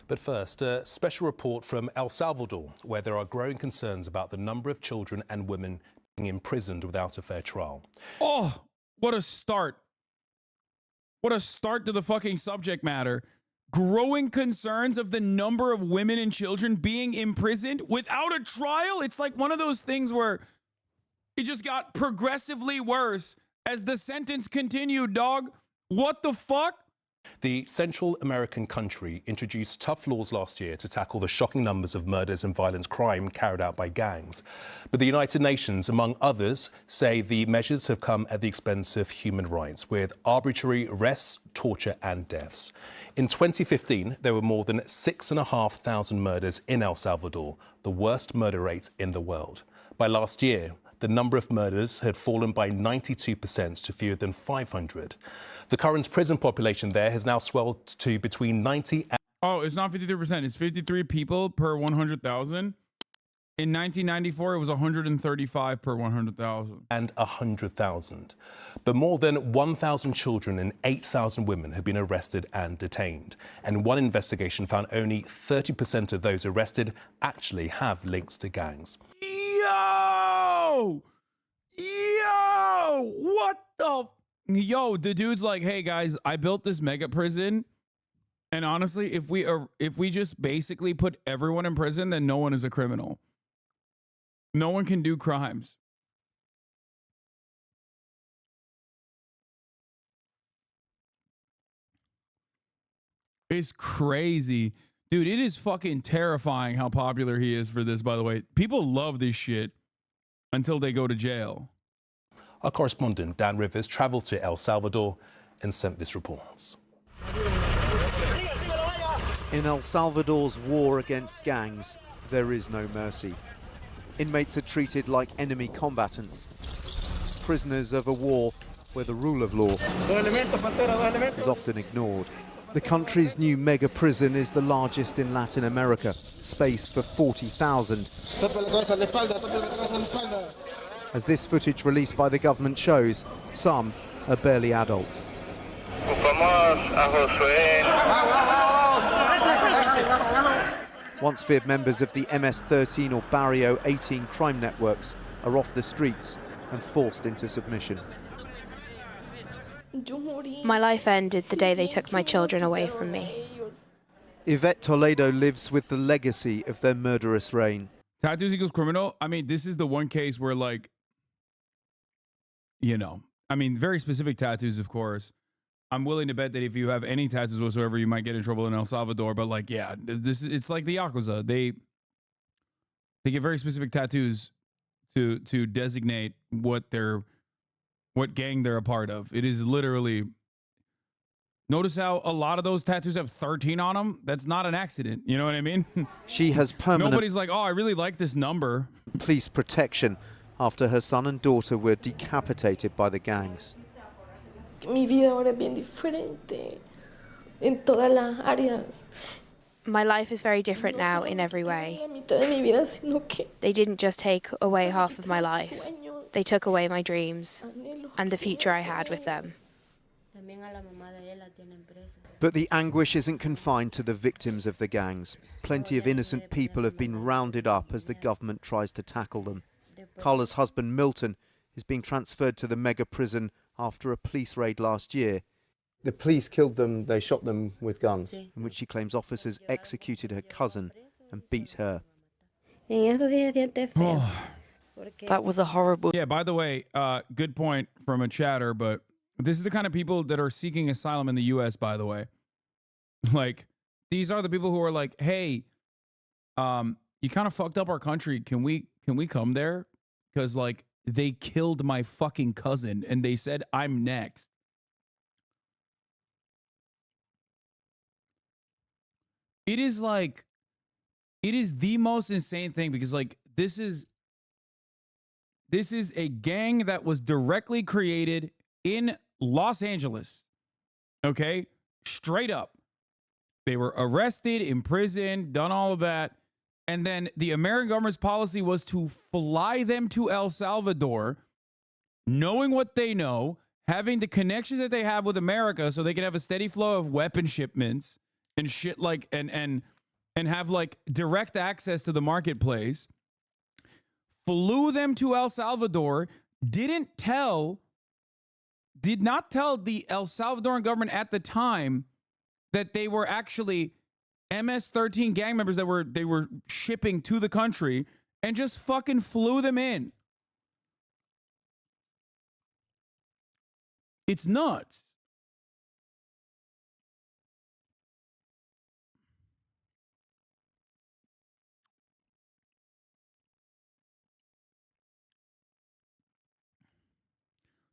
But first, a special report from El Salvador, where there are growing concerns about the number of children and women being imprisoned without a fair trial. Oh, what a start. What a start to the fucking subject matter. Growing concerns of the number of women and children being imprisoned without a trial. It's like one of those things where it just got progressively worse as the sentence continued, dog. What the fuck? The Central American country introduced tough laws last year to tackle the shocking numbers of murders and violent crime carried out by gangs. But the United Nations, among others, say the measures have come at the expense of human rights, with arbitrary arrests, torture and deaths. In 2015, there were more than 6,500 murders in El Salvador, the worst murder rate in the world. By last year, the number of murders had fallen by 92% to fewer than 500. The current prison population there has now swelled to between 90 and... Oh, it's not 53%. It's 53 people per 100,000. In 1994, it was 135 per 100,000. And 100,000. But more than 1,000 children and 8,000 women have been arrested and detained. And one investigation found only 30% of those arrested actually have links to gangs. Yo! What the... Yo, the dude's like, hey guys, I built this mega prison, and honestly, if we just basically put everyone in prison, then no one is a criminal. No one can do crimes. It's crazy. Dude, it is fucking terrifying how popular he is for this, by the way. People love this shit until they go to jail. Our correspondent, Dan Rivers, travelled to El Salvador and sent this report. In El Salvador's war against gangs, there is no mercy. Inmates are treated like enemy combatants, prisoners of a war where the rule of law is often ignored. The country's new mega prison is the largest in Latin America, space for 40,000. As this footage released by the government shows, some are barely adults. Once feared members of the MS-13 or Barrio 18 crime networks are off the streets and forced into submission. My life ended the day they took my children away from me. Yvette Toledo lives with the legacy of their murderous reign. Tattoos equals criminal? I mean, this is the one case where, like, you know, I mean, very specific tattoos, of course. I'm willing to bet that if you have any tattoos whatsoever, you might get in trouble in El Salvador. But, like, yeah, it's like the Yakuza. They get very specific tattoos to designate what gang they're a part of. It is literally... Notice how a lot of those tattoos have 13 on them? That's not an accident. You know what I mean? She has permanent... Nobody's like, oh, I really like this number. ...police protection after her son and daughter were decapitated by the gangs. Mi vida ahora es bien diferente en todas las áreas. My life is very different now in every way. They didn't just take away half of my life. They took away my dreams and the future I had with them. But the anguish isn't confined to the victims of the gangs. Plenty of innocent people have been rounded up as the government tries to tackle them. Carla's husband, Milton, is being transferred to the mega prison after a police raid last year. The police killed them, they shot them with guns. In which she claims officers executed her cousin and beat her. Oh. That was a horrible... Yeah, by the way, good point from a chatter, but this is the kind of people that are seeking asylum in the U.S., by the way. Like, these are the people who are like, hey, you kind of fucked up our country. Can we come there? Because, like, they killed my fucking cousin, and they said I'm next. It is like, it is the most insane thing because, like, this is a gang that was directly created in Los Angeles. Okay? Straight up. They were arrested, imprisoned, done all of that. And then the American government's policy was to fly them to El Salvador, knowing what they know, having the connections that they have with America so they can have a steady flow of weapon shipments and shit like and have like direct access to the marketplace, flew them to El Salvador, did not tell the El Salvadoran government at the time that they were actually MS-13 gang members that they were shipping to the country, and just fucking flew them in. It's nuts.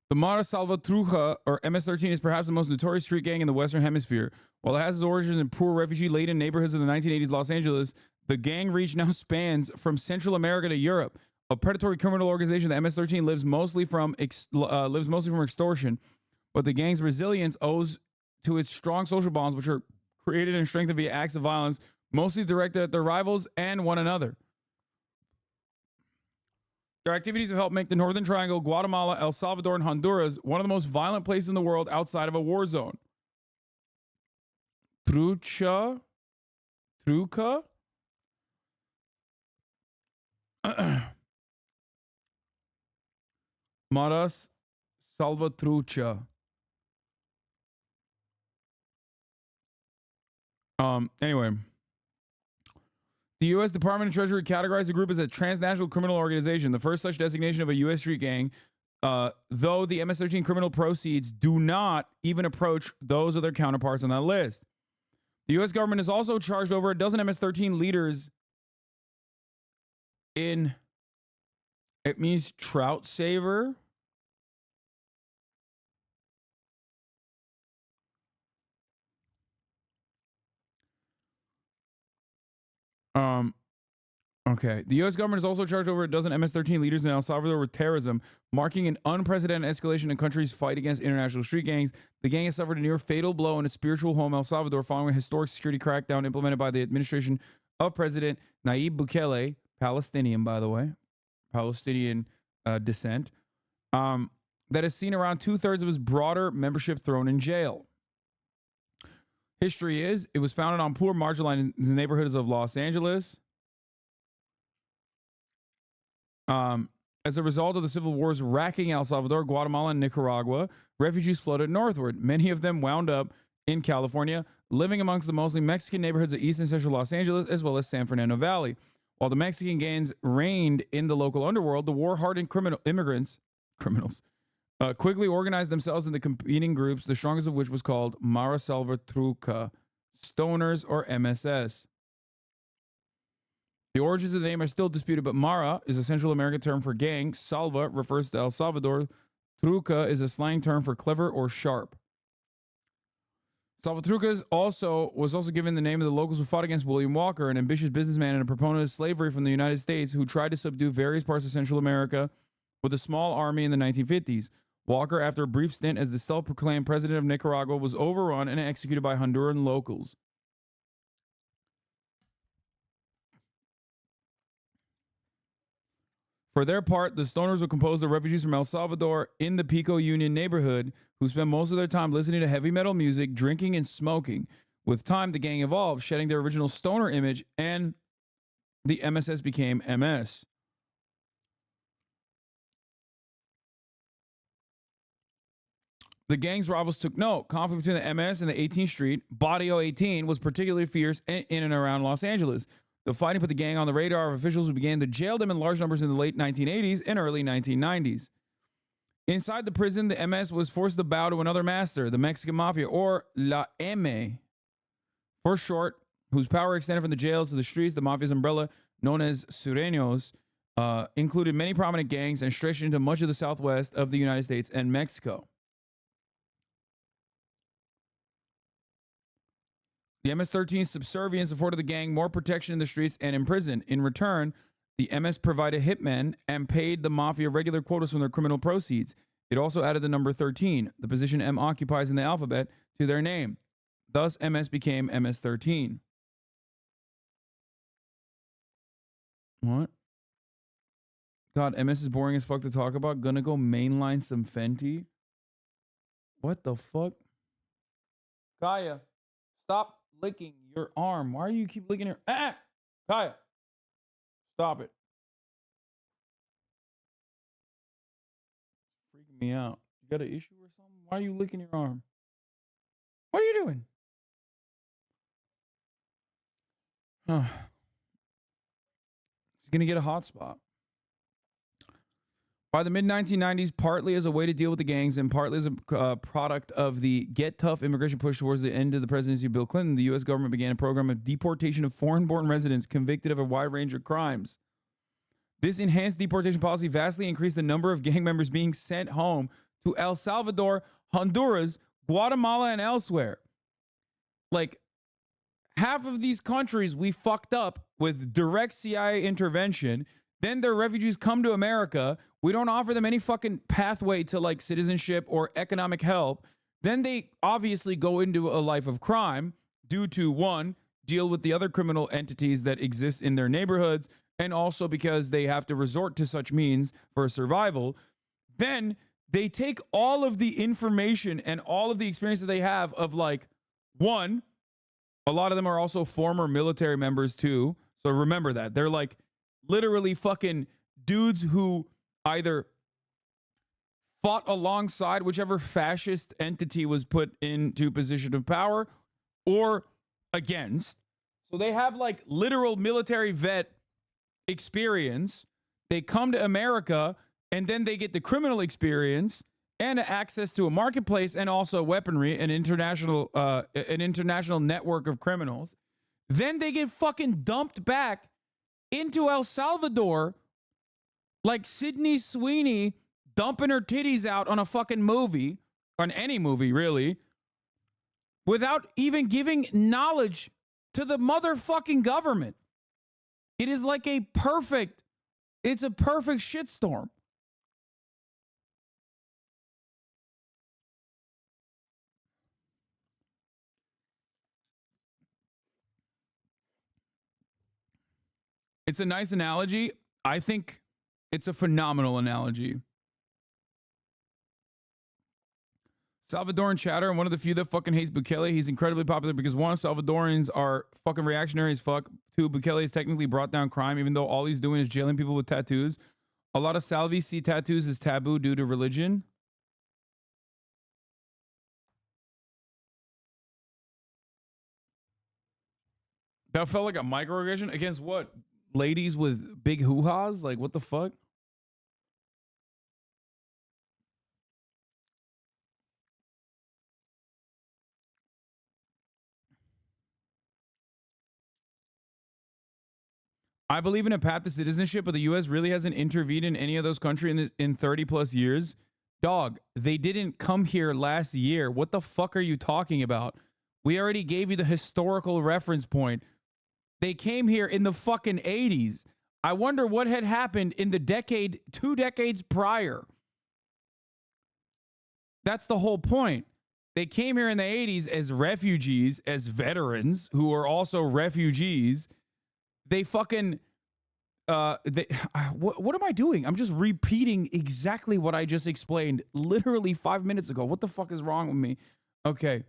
The Mara Salvatrucha, or MS-13, is perhaps the most notorious street gang in the Western Hemisphere. While it has its origins in poor, refugee-laden neighborhoods of the 1980s Los Angeles, the gang reach now spans from Central America to Europe. A predatory criminal organization, the MS-13 lives mostly from extortion, but the gang's resilience owes to its strong social bonds, which are created and strengthened via acts of violence, mostly directed at their rivals and one another. Their activities have helped make the Northern Triangle, Guatemala, El Salvador, and Honduras one of the most violent places in the world outside of a war zone. Truca? Maras Salvatrucha. Anyway. The U.S. Department of Treasury categorized the group as a transnational criminal organization, the first such designation of a U.S. street gang, though the MS-13 criminal proceeds do not even approach those of their counterparts on that list. The U.S. government has also charged over a dozen MS-13 leaders in, it means trout saver. Okay. The U.S. government has also charged over a dozen MS-13 leaders in El Salvador with terrorism, marking an unprecedented escalation in the country's fight against international street gangs. The gang has suffered a near fatal blow in its spiritual home, El Salvador, following a historic security crackdown implemented by the administration of President Nayib Bukele, Palestinian, by the way, Palestinian descent, that has seen around 2/3 of his broader membership thrown in jail. History is, it was founded on poor, marginalized neighborhoods of Los Angeles. As a result of the civil wars racking El Salvador, Guatemala, and Nicaragua, refugees flooded northward. Many of them wound up in California, living amongst the mostly Mexican neighborhoods of East and Central Los Angeles, as well as San Fernando Valley. While the Mexican gangs reigned in the local underworld, the war-hardened criminals, quickly organized themselves into competing groups, the strongest of which was called Mara Salvatrucha, Stoners, or MSS. The origins of the name are still disputed, but Mara is a Central American term for gang. Salva refers to El Salvador. Truca is a slang term for clever or sharp. Salvatruca was also given the name of the locals who fought against William Walker, an ambitious businessman and a proponent of slavery from the United States who tried to subdue various parts of Central America with a small army in the 1950s. Walker, after a brief stint as the self-proclaimed president of Nicaragua, was overrun and executed by Honduran locals. For their part, the Stoners were composed of refugees from El Salvador in the Pico Union neighborhood who spent most of their time listening to heavy metal music, drinking, and smoking. With time, the gang evolved, shedding their original Stoner image, and the MSS became MS. The gang's rivals took note. Conflict between the MS and the 18th Street, Barrio 18, was particularly fierce in and around Los Angeles. The fighting put the gang on the radar of officials who began to jail them in large numbers in the late 1980s and early 1990s. Inside the prison, the MS was forced to bow to another master, the Mexican Mafia, or La M, for short, whose power extended from the jails to the streets. The Mafia's umbrella, known as Sureños, included many prominent gangs and stretched into much of the southwest of the United States and Mexico. The MS-13's subservience afforded the gang more protection in the streets and in prison. In return, the MS provided hitmen and paid the Mafia regular quotas from their criminal proceeds. It also added the number 13, the position M occupies in the alphabet, to their name. Thus, MS became MS-13. What? God, MS is boring as fuck to talk about. Gonna go mainline some Fenty? What the fuck? Kaya, stop licking your arm? Why are you keep licking your... Kaya, stop it. Freaking me out. You got an issue or something? Why are you licking your arm? What are you doing? He's going to get a hot spot. By the mid-1990s, partly as a way to deal with the gangs and partly as a product of the Get Tough immigration push towards the end of the presidency of Bill Clinton, the U.S. government began a program of deportation of foreign-born residents convicted of a wide range of crimes. This enhanced deportation policy vastly increased the number of gang members being sent home to El Salvador, Honduras, Guatemala, and elsewhere. Like, half of these countries we fucked up with direct CIA intervention. Then their refugees come to America. We don't offer them any fucking pathway to like citizenship or economic help. Then they obviously go into a life of crime due to, one, deal with the other criminal entities that exist in their neighborhoods, and also because they have to resort to such means for survival. Then they take all of the information and all of the experience that they have of like, one, a lot of them are also former military members too. So remember that. They're like literally fucking dudes who either fought alongside whichever fascist entity was put into position of power or against. So they have like literal military vet experience. They come to America and then they get the criminal experience and access to a marketplace and also weaponry, an international network of criminals. Then they get fucking dumped back into El Salvador like Sydney Sweeney dumping her titties out on a fucking movie, on any movie really, without even giving knowledge to the motherfucking government. It is like it's a perfect shitstorm. It's a nice analogy. I think it's a phenomenal analogy. Salvadoran chatter, and one of the few that fucking hates Bukele. He's incredibly popular because one, Salvadorans are fucking reactionary as fuck. Two, Bukele has technically brought down crime, even though all he's doing is jailing people with tattoos. A lot of Salvis see tattoos as taboo due to religion. That felt like a microaggression against what? Ladies with big hoo-has? Like, what the fuck? I believe in a path to citizenship, but the U.S. really hasn't intervened in any of those countries in 30 plus years. Dog, they didn't come here last year. What the fuck are you talking about? We already gave you the historical reference point. They came here in the fucking 80s. I wonder what had happened in the 2 decades prior. That's the whole point. They came here in the 80s as refugees, as veterans who are also refugees. They fucking, what am I doing? I'm just repeating exactly what I just explained literally 5 minutes ago. What the fuck is wrong with me? Okay.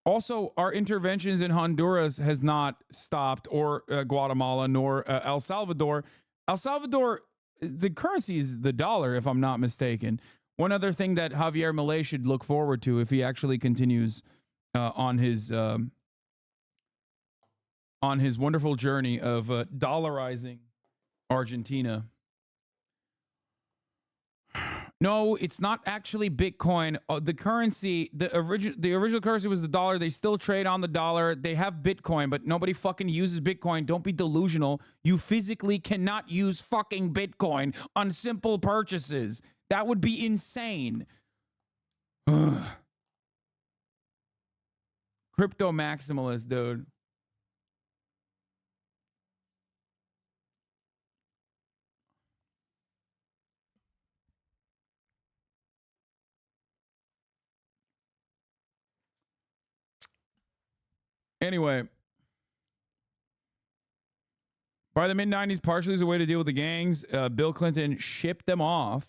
Also, our interventions in Honduras has not stopped, or Guatemala, nor El Salvador. El Salvador, the currency is the dollar, if I'm not mistaken. One other thing that Javier Milei should look forward to if he actually continues on his wonderful journey of dollarizing Argentina. No, it's not actually Bitcoin. The currency, the original currency was the dollar. They still trade on the dollar. They have Bitcoin, but nobody fucking uses Bitcoin. Don't be delusional. You physically cannot use fucking Bitcoin on simple purchases. That would be insane. Crypto maximalist, dude. Anyway, by the mid-90s, partially as a way to deal with the gangs, Bill Clinton shipped them off.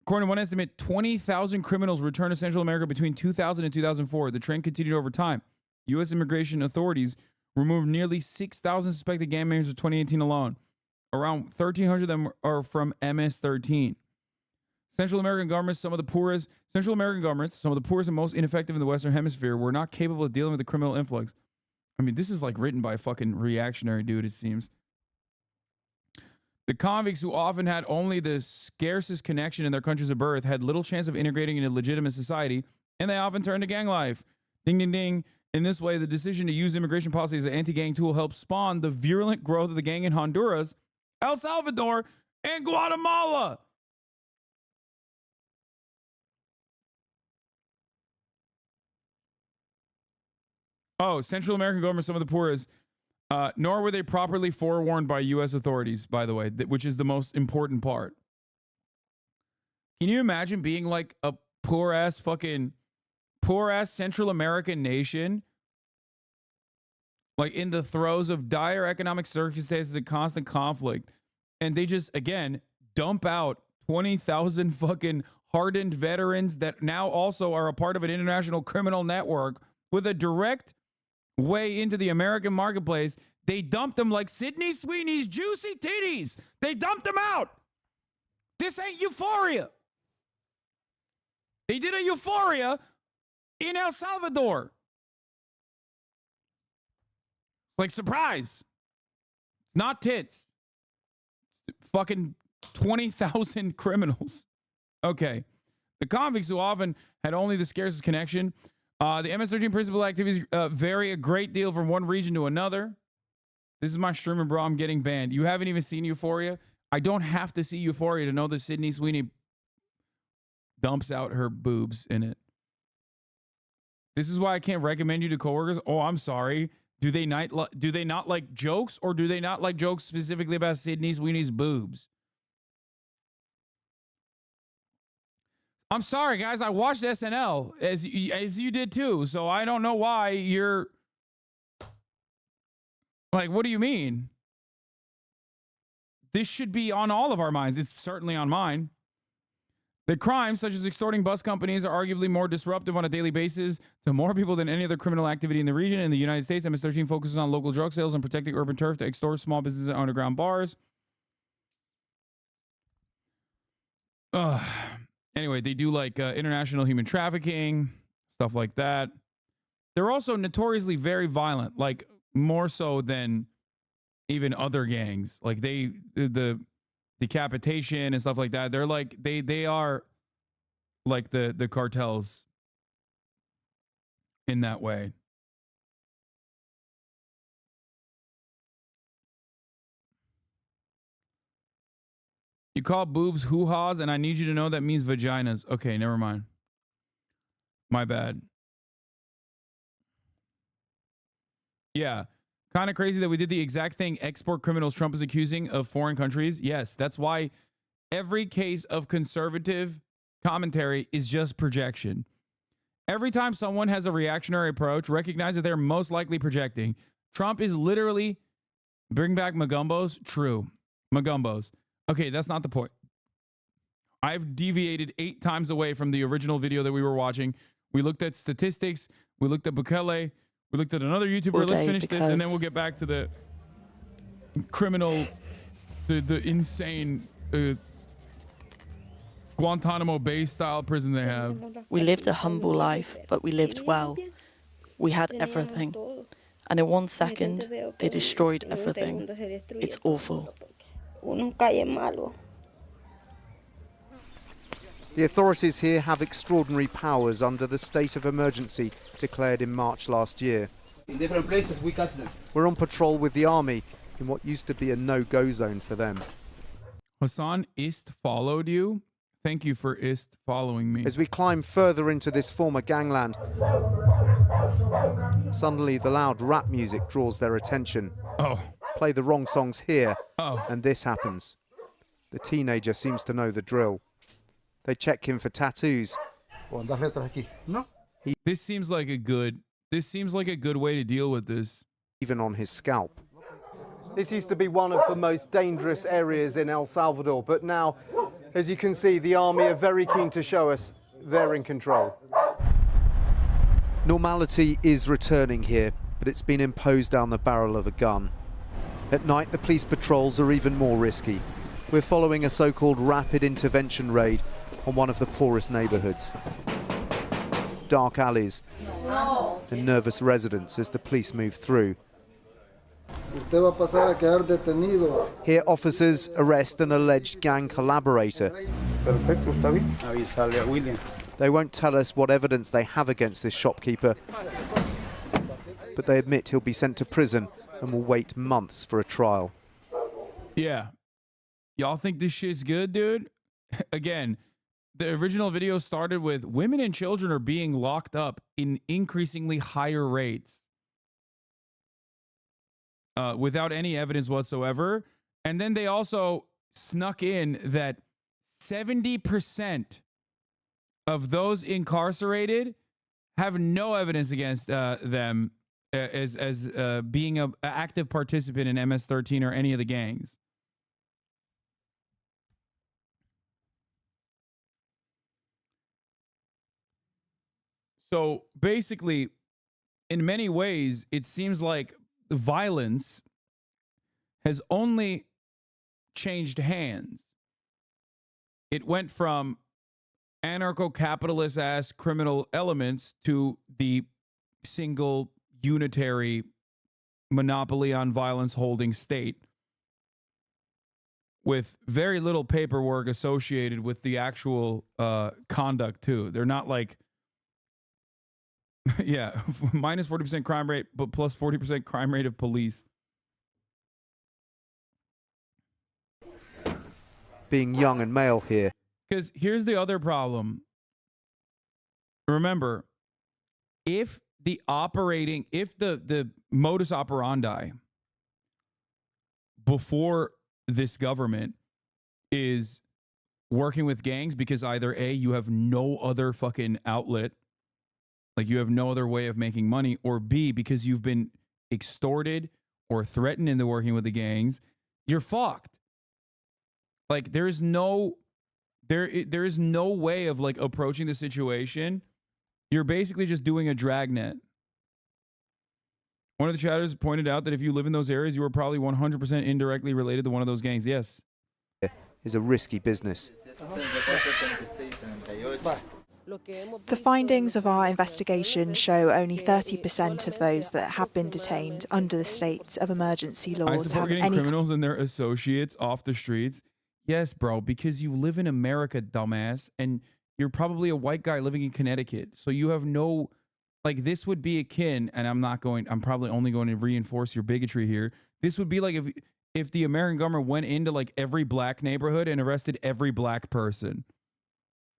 According to one estimate, 20,000 criminals returned to Central America between 2000 and 2004. The trend continued over time. U.S. immigration authorities removed nearly 6,000 suspected gang members in 2018 alone. Around 1,300 of them are from MS-13. Central American governments, some of the poorest and most ineffective in the Western Hemisphere, were not capable of dealing with the criminal influx. I mean, this is like written by a fucking reactionary dude, it seems. The convicts, who often had only the scarcest connection in their countries of birth, had little chance of integrating into legitimate society, and they often turned to gang life. Ding, ding, ding. In this way, the decision to use immigration policy as an anti-gang tool helped spawn the virulent growth of the gang in Honduras, El Salvador, and Guatemala. Oh, Central American government, some of the poorest, nor were they properly forewarned by U.S. authorities, by the way, which is the most important part. Can you imagine being like a poor-ass Central American nation, like in the throes of dire economic circumstances and constant conflict, and they just, again, dump out 20,000 fucking hardened veterans that now also are a part of an international criminal network with a direct way into the American marketplace? They dumped them like Sydney Sweeney's juicy titties. They dumped them out. This ain't Euphoria. They did a Euphoria in El Salvador. Like, surprise. It's not tits. It's fucking 20,000 criminals. Okay. The convicts, who often had only the scarcest connection, the MS-13 principal activities vary a great deal from one region to another. This is my streamer, bro. I'm getting banned. You haven't even seen Euphoria? I don't have to see Euphoria to know that Sydney Sweeney dumps out her boobs in it. This is why I can't recommend you to coworkers. Oh, I'm sorry. Do they not like jokes, or do they not like jokes specifically about Sydney Sweeney's boobs? I'm sorry, guys. I watched SNL as you did too, so I don't know why you're like, what do you mean? This should be on all of our minds. It's certainly on mine. The crimes, such as extorting bus companies, are arguably more disruptive on a daily basis to more people than any other criminal activity in the region. In the United States, MS-13 focuses on local drug sales and protecting urban turf to extort small businesses and underground bars. Anyway, they do like international human trafficking, stuff like that. They're also notoriously very violent, like more so than even other gangs. Like the decapitation and stuff like that. They're like they are like the cartels in that way. You call boobs hoo-haws, and I need you to know that means vaginas. Okay, never mind. My bad. Yeah. Kind of crazy that we did the exact thing export criminals Trump is accusing of foreign countries. Yes, that's why every case of conservative commentary is just projection. Every time someone has a reactionary approach, recognize that they're most likely projecting. Trump is literally, bring back Magumbos. True. Magumbos. Okay, that's not the point. I've deviated 8 times away from the original video that we were watching. We looked at statistics. We looked at Bukele. We looked at another YouTuber. Let's finish this, and then we'll get back to the criminal, the insane Guantanamo Bay style prison they have. We lived a humble life, but we lived well. We had everything. And in 1 second, they destroyed everything. It's awful. The authorities here have extraordinary powers under the state of emergency declared in March last year. In different places, we catch them. We're on patrol with the army in what used to be a no-go zone for them. Hasan Ist followed you. Thank you for Ist following me. As we climb further into this former gangland, suddenly the loud rap music draws their attention. Oh. Play the wrong songs here, Oh. and this happens. The teenager seems to know the drill. They check him for tattoos. This seems like a good way to deal with this. Even on his scalp. This used to be one of the most dangerous areas in El Salvador, but now, as you can see, the army are very keen to show us they're in control. Normality is returning here, but it's been imposed down the barrel of a gun. At night, the police patrols are even more risky. We're following a so-called rapid intervention raid on one of the poorest neighbourhoods. Dark alleys and nervous residents as the police move through. Here, officers arrest an alleged gang collaborator. They won't tell us what evidence they have against this shopkeeper, but they admit he'll be sent to prison and will wait months for a trial. Yeah. Y'all think this shit's good, dude? Again, the original video started with women and children are being locked up in increasingly higher rates without any evidence whatsoever. And then they also snuck in that 70% of those incarcerated have no evidence against them as being an active participant in MS-13 or any of the gangs. So basically, in many ways, it seems like violence has only changed hands. It went from anarcho-capitalist ass criminal elements to the single unitary monopoly on violence holding state with very little paperwork associated with the actual conduct too. They're not like, yeah, minus 40% crime rate, but plus 40% crime rate of police. Being young and male here. Because here's the other problem. Remember, if the modus operandi before this government is working with gangs because either A, you have no other fucking outlet, like you have no other way of making money, or B, because you've been extorted or threatened into working with the gangs, you're fucked. Like there is no way of like approaching the situation. You're basically just doing a dragnet. One of the chatters pointed out that if you live in those areas, you are probably 100% indirectly related to one of those gangs. Yes. Is a risky business. The findings of our investigation show only 30% of those that have been detained under the state of emergency I laws support have getting any criminals and their associates off the streets. Yes, bro, because you live in America, dumbass, and you're probably a white guy living in Connecticut. So you have no, like, this would be akin, and I'm probably only going to reinforce your bigotry here. This would be like if the American government went into like every black neighborhood and arrested every black person.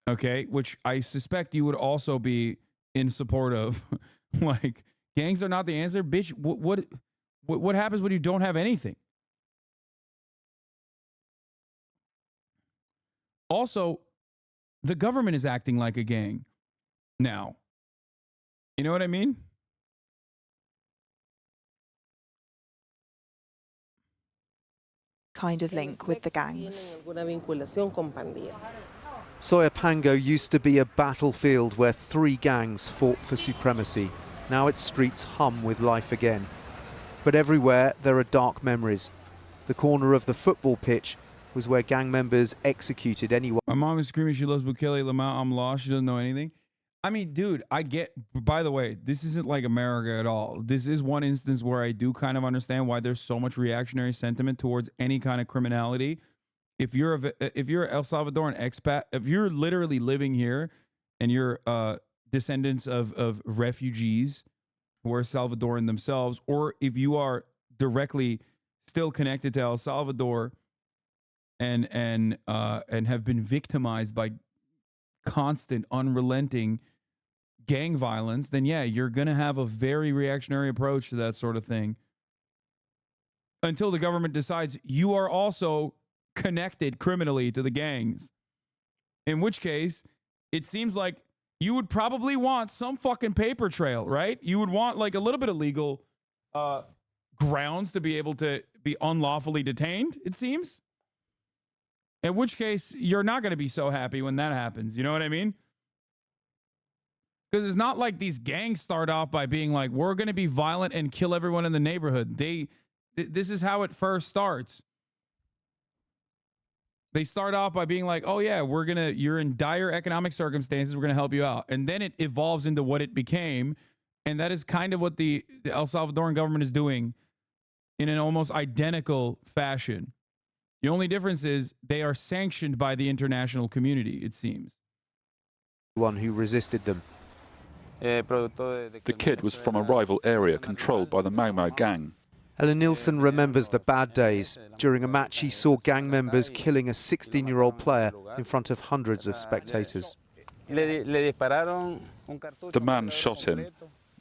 Okay, which I suspect you would also be in support of. Like, gangs are not the answer, bitch. What happens when you don't have anything? Also, the government is acting like a gang now. You know what I mean? kind of link with the gangs. Soyapango used to be a battlefield where 3 gangs fought for supremacy. Now its streets hum with life again. But everywhere there are dark memories. The corner of the football pitch was where gang members executed anyone. My mom is screaming she loves Bukele Lamau. I'm lost. She doesn't know anything. I mean, dude, I get, by the way, this isn't like America at all. This is one instance where I do kind of understand why there's so much reactionary sentiment towards any kind of criminality. If you're El Salvadoran expat, if you're literally living here and you're descendants of refugees who are Salvadoran themselves, or if you are directly still connected to El Salvador and have been victimized by constant, unrelenting gang violence, then yeah, you're going to have a very reactionary approach to that sort of thing until the government decides you are also connected criminally to the gangs. In which case, it seems like you would probably want some fucking paper trail, right? You would want like a little bit of legal grounds to be able to be unlawfully detained, it seems. In which case, you're not going to be so happy when that happens. You know what I mean? Because it's not like these gangs start off by being like, we're going to be violent and kill everyone in the neighborhood. This is how it first starts. They start off by being like, oh yeah, you're in dire economic circumstances. We're going to help you out. And then it evolves into what it became. And that is kind of what the El Salvadoran government is doing in an almost identical fashion. The only difference is they are sanctioned by the international community, it seems. One who resisted them. The kid was from a rival area controlled by the Mau Mau gang. Ellen Nielsen remembers the bad days. During a match, he saw gang members killing a 16-year-old player in front of hundreds of spectators. The man shot him.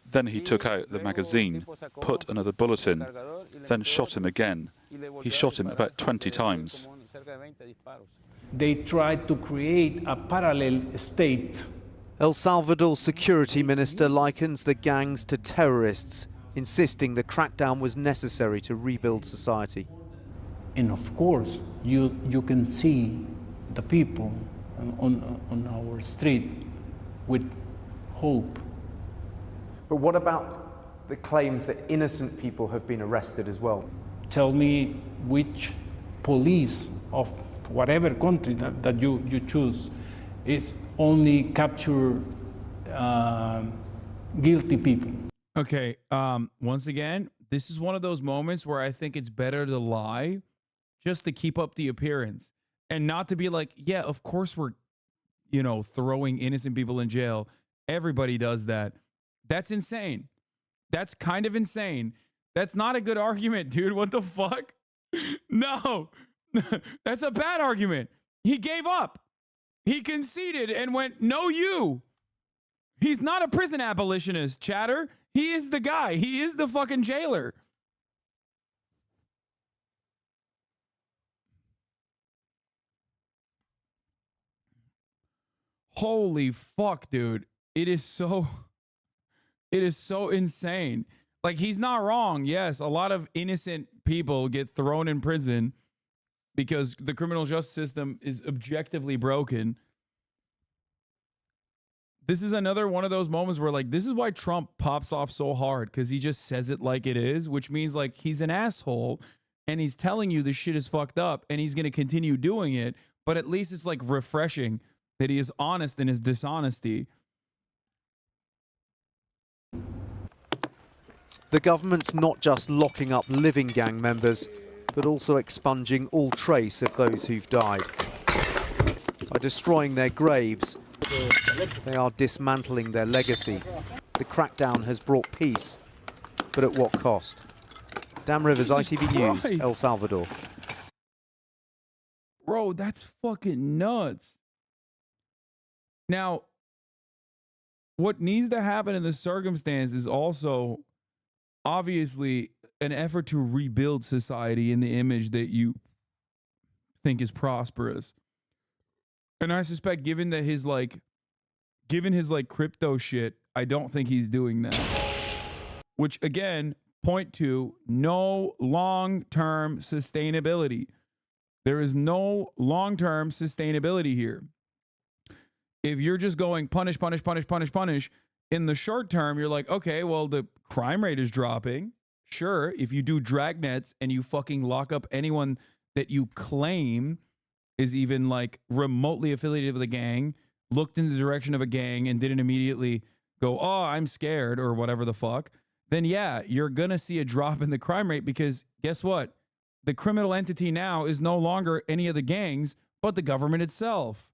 Then he took out the magazine, put another bullet in, then shot him again. He shot him about 20 times. They tried to create a parallel state. El Salvador's security minister likens the gangs to terrorists, insisting the crackdown was necessary to rebuild society. And of course, you can see the people on our street with hope. But what about the claims that innocent people have been arrested as well? Tell me which police of whatever country that you choose is only capture guilty people. Okay, once again, this is one of those moments where I think it's better to lie just to keep up the appearance and not to be like, yeah, of course we're, throwing innocent people in jail. Everybody does that. That's insane. That's kind of insane. That's not a good argument, dude. What the fuck? No, that's a bad argument. He gave up. He conceded and went, no, you. He's not a prison abolitionist, chatter. He is the guy. He is the fucking jailer. Holy fuck, dude. It is so insane. Like, he's not wrong. Yes, a lot of innocent people get thrown in prison because the criminal justice system is objectively broken. This is another one of those moments where, like, this is why Trump pops off so hard, because he just says it like it is, which means, like, he's an asshole and he's telling you this shit is fucked up and he's going to continue doing it. But at least it's, like, refreshing that he is honest in his dishonesty. The government's not just locking up living gang members, but also expunging all trace of those who've died. By destroying their graves, they are dismantling their legacy. The crackdown has brought peace, but at what cost? Dan Rivers, ITV News, El Salvador. Bro, that's fucking nuts. Now, what needs to happen in this circumstance is also obviously an effort to rebuild society in the image that you think is prosperous. And I suspect given his crypto shit, I don't think he's doing that. Which again, point to no long-term sustainability. There is no long-term sustainability here. If you're just going punish, in the short term, you're like, okay, well, the crime rate is dropping. Sure, if you do dragnets and you fucking lock up anyone that you claim is even like remotely affiliated with a gang, looked in the direction of a gang and didn't immediately go, oh, I'm scared or whatever the fuck, then yeah, you're going to see a drop in the crime rate because guess what? The criminal entity now is no longer any of the gangs, but the government itself.